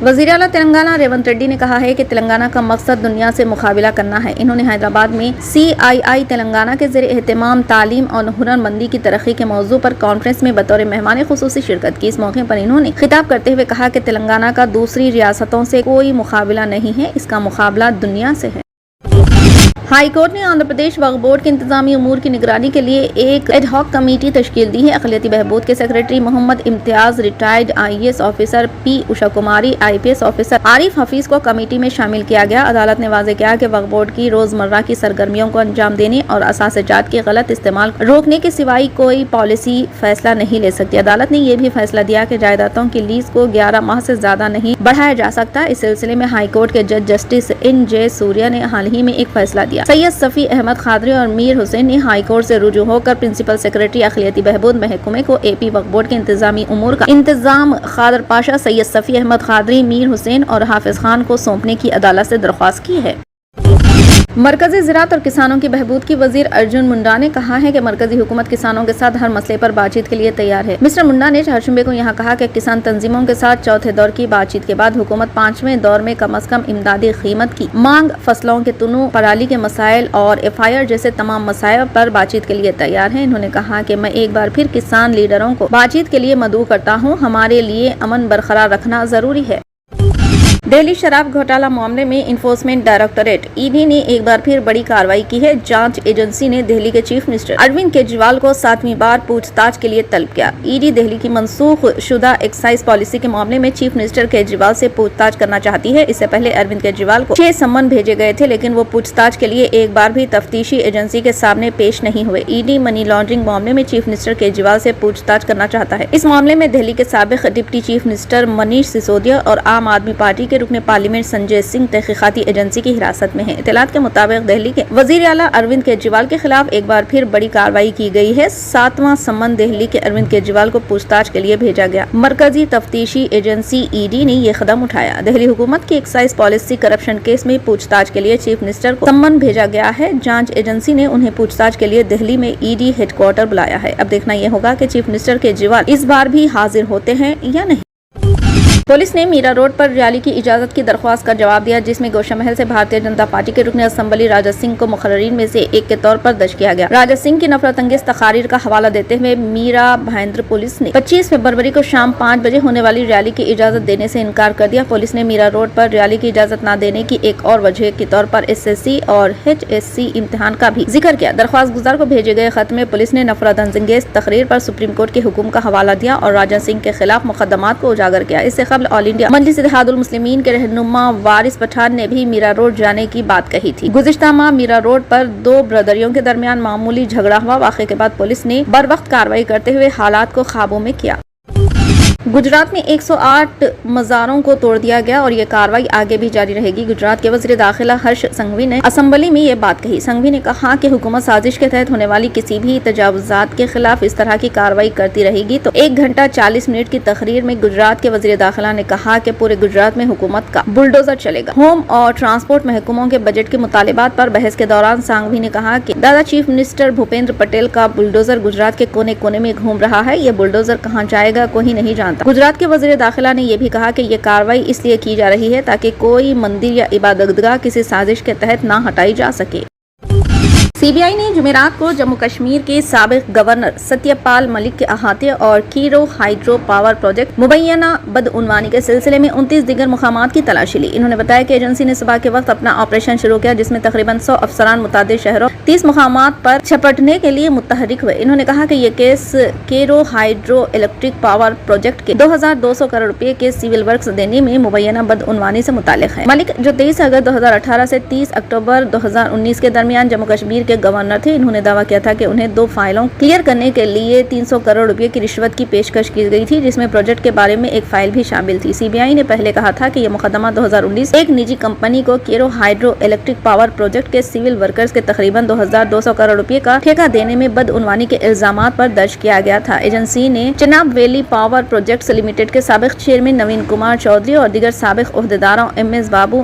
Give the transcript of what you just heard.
وزیر اعلیٰ تلنگانہ ریونت ریڈی نے کہا ہے کہ تلنگانہ کا مقصد دنیا سے مقابلہ کرنا ہے۔ انہوں نے حیدرآباد میں CII تلنگانہ کے زیر اہتمام تعلیم اور ہنرمندی کی ترقی کے موضوع پر کانفرنس میں بطور مہمان خصوصی شرکت کی۔ اس موقع پر انہوں نے خطاب کرتے ہوئے کہا کہ تلنگانہ کا دوسری ریاستوں سے کوئی مقابلہ نہیں ہے، اس کا مقابلہ دنیا سے ہے۔ ہائی کورٹ نے آندھرا پردیش وقف بورڈ کے انتظامی امور کی نگرانی کے لیے ایک ایڈ ہاک کمیٹی تشکیل دی ہے۔ اقلیتی بہبود کے secretary Mohammad Imtiaz, retired IAS officer P اشا کماری، IPS آفیسر عارف حفیظ کو کمیٹی میں شامل کیا گیا۔ عدالت نے واضح کیا کہ وقف بورڈ کی روزمرہ کی سرگرمیوں کو انجام دینے اور اثاثے جات کے غلط استعمال روکنے کے سوائے کوئی پالیسی فیصلہ نہیں لے سکتی۔ عدالت نے یہ بھی فیصلہ دیا کہ جائیدادوں کی لیز کو 11 ماہ سے زیادہ نہیں بڑھایا جا سکتا۔ اس سلسلے میں ہائی کورٹ کے جج جسٹس NJ سوریا نے حال ہی میں ایک فیصلہ دیا۔ سید صفی احمد خادری اور میر حسین نے ہائی کورٹ سے رجوع ہو کر پرنسپل سیکریٹری اقلیتی بہبود محکمے کو AP وقف بورڈ کے انتظامی امور کا انتظام خادر پاشا، سید صفی احمد خادری، میر حسین اور حافظ خان کو سونپنے کی عدالت سے درخواست کی ہے۔ مرکزی زراعت اور کسانوں کی بہبود کی وزیر ارجن منڈا نے کہا ہے کہ مرکزی حکومت کسانوں کے ساتھ ہر مسئلے پر بات چیت کے لیے تیار ہے۔ مسٹر منڈا نے چہارشنبے کو یہاں کہا کہ کسان تنظیموں کے ساتھ چوتھے دور کی بات چیت کے بعد حکومت 5ویں دور میں کم از کم امدادی قیمت کی مانگ، فصلوں کے تنوع، پرالی کے مسائل اور FIR جیسے تمام مسائل پر بات چیت کے لیے تیار ہے۔ انہوں نے کہا کہ میں ایک بار پھر کسان لیڈروں کو بات چیت کے لیے مدعو کرتا ہوں، ہمارے لیے امن برقرار رکھنا ضروری ہے۔ دہلی شراب گھوٹالہ معاملے میں انفورسمنٹ ڈائریکٹوریٹ ED نے ایک بار پھر بڑی کارروائی کی ہے۔ جانچ ایجنسی نے دہلی کے چیف منسٹر اروند کیجریوال کو 7ویں بار پوچھ تاچھ کے لیے طلب کیا۔ ED دہلی کی منسوخ شدہ ایکسائز پالیسی کے معاملے میں چیف منسٹر کیجریوال سے پوچھ تاچھ کرنا چاہتی ہے۔ اس سے پہلے اروند کیجریوال کو 6 سمن بھیجے گئے تھے، لیکن وہ پوچھ تاچھ کے لیے ایک بار بھی تفتیشی ایجنسی کے سامنے پیش نہیں ہوئے۔ ED منی لانڈرنگ معاملے میں چیف منسٹر کیجریوال سے پوچھ تاچھ کرنا چاہتا ہے۔ اس معاملے میں دہلی کے سابق deputy chief minister Manish Sisodia اور عام آدمی پارٹی کے رکن پارلیمنٹ سنجے سنگھ تحقیقاتی ایجنسی کی حراست میں ہیں۔ اطلاعات کے مطابق دہلی کے وزیر اعلیٰ اروند کیجریوال کے خلاف ایک بار پھر بڑی کارروائی کی گئی ہے۔ 7واں سمن دہلی کے اروند کیجریوال کو پوچھ تاچھ کے لیے بھیجا گیا۔ مرکزی تفتیشی ایجنسی ED نے یہ قدم اٹھایا۔ دہلی حکومت کی ایکسائز پالیسی کرپشن کیس میں پوچھ تاچھ کے لیے چیف منسٹر کو سمن بھیجا گیا ہے۔ جانچ ایجنسی نے انہیں پوچھ تاچھ کے لیے دہلی میں ED ہیڈ کوارٹر بلایا ہے۔ اب دیکھنا یہ ہوگا کہ چیف منسٹر کیجریوال اس بار بھی حاضر ہوتے ہیں یا نہیں۔ پولیس نے میرا روڈ پر ریلی کی اجازت کی درخواست کا جواب دیا، جس میں گوشہ محل سے بھارتیہ جنتا پارٹی کے رکن اسمبلی راجہ سنگھ کو مقررین میں سے ایک کے طور پر درج کیا گیا۔ راجہ سنگھ کی نفرت انگیز تقاریر کا حوالہ دیتے ہوئے میرا بھائندر پولیس نے 25 فروری کو شام 5 بجے ہونے والی ریلی کی اجازت دینے سے انکار کر دیا۔ پولیس نے میرا روڈ پر ریلی کی اجازت نہ دینے کی ایک اور وجہ کے طور پر SSC اور HSC امتحان کا بھی ذکر کیا۔ درخواست گزار کو بھیجے گئے خط میں پولیس نے نفرت انگیز تقریر پر سپریم کورٹ کے حکم کا حوالہ دیا اور راجہ سنگھ کے خلاف مقدمات کو اجاگر کیا۔ اس سے قبل آل انڈیا مجلس اتحاد المسلمین کے رہنما وارث پٹھان نے بھی میرا روڈ جانے کی بات کہی تھی۔ گزشتہ ماہ میرا روڈ پر 2 برادریوں کے درمیان معمولی جھگڑا ہوا۔ واقعے کے بعد پولیس نے بروقت کارروائی کرتے ہوئے حالات کو قابو میں کیا۔ گجرات میں 108 مزاروں کو توڑ دیا گیا اور یہ کارروائی آگے بھی جاری رہے گی۔ گجرات کے وزیر داخلہ ہرش سنگھوی نے اسمبلی میں یہ بات کہی۔ سنگھوی نے کہا کہ حکومت سازش کے تحت ہونے والی کسی بھی تجاوزات کے خلاف اس طرح کی کارروائی کرتی رہے گی۔ تو 1 گھنٹہ 40 منٹ کی تقریر میں گجرات کے وزیر داخلہ نے کہا کہ پورے گجرات میں حکومت کا بلڈوزر چلے گا۔ ہوم اور ٹرانسپورٹ محکموں کے بجٹ کے مطالبات پر بحث کے دوران سنگھوی نے کہا کہ دادا چیف منسٹر بھوپیندر پٹیل کا بلڈوزر گجرات کے کونے کونے میں گھوم رہا ہے۔ یہ بلڈوزر کہاں جائے گا کوئی نہیں جانتا۔ گجرات کے وزیر داخلہ نے یہ بھی کہا کہ یہ کارروائی اس لیے کی جا رہی ہے تاکہ کوئی مندر یا عبادت گاہ کسی سازش کے تحت نہ ہٹائی جا سکے۔ CBI نے جمعرات کو جموں کشمیر کے سابق گورنر ستیہ پال ملک کے احاطے اور کیرو ہائیڈرو پاور پروجیکٹ مبینہ بدعنوانی کے سلسلے میں 29 دیگر مقامات کی تلاشی لی۔ انہوں نے بتایا کہ ایجنسی نے صبح کے وقت اپنا آپریشن شروع کیا، جس میں تقریباً 100 افسران متعدد شہروں 30 مقامات پر چھپٹنے کے لیے متحرک ہوئے۔ انہوں نے کہا کہ یہ case Kiru hydro electric power project کے 2200 کروڑ روپے کے سیول ورکس دینے میں مبینہ بدعنوانی سے متعلق ہے۔ ملک جو 23 اگست 2018 سے 30 اکتوبر 2019 کے درمیان جموں کشمیر کے گورنر تھے، انہوں نے دعویٰ کیا تھا کہ انہیں 2 فائلوں کلیئر کرنے کے لیے 300 کروڑ روپے کی رشوت کی پیشکش کی گئی تھی، جس میں پروجیکٹ کے بارے میں ایک فائل بھی شامل تھی۔ CBI نے پہلے کہا تھا کہ یہ مقدمہ 2019 ایک نجی کمپنی کو کیرو ہائیڈرو الیکٹرک پاور پروجیکٹ کے سیول ورکرز کے تقریباً 2200 کروڑ روپے کا ٹھیکہ دینے میں بدعنوانی کے الزامات پر درج کیا گیا تھا۔ ایجنسی نے Chenab valley power projects limited کے سابق چیئرمین نوین کمار چودھری اور دیگر سابق عہدیداروں MS بابو،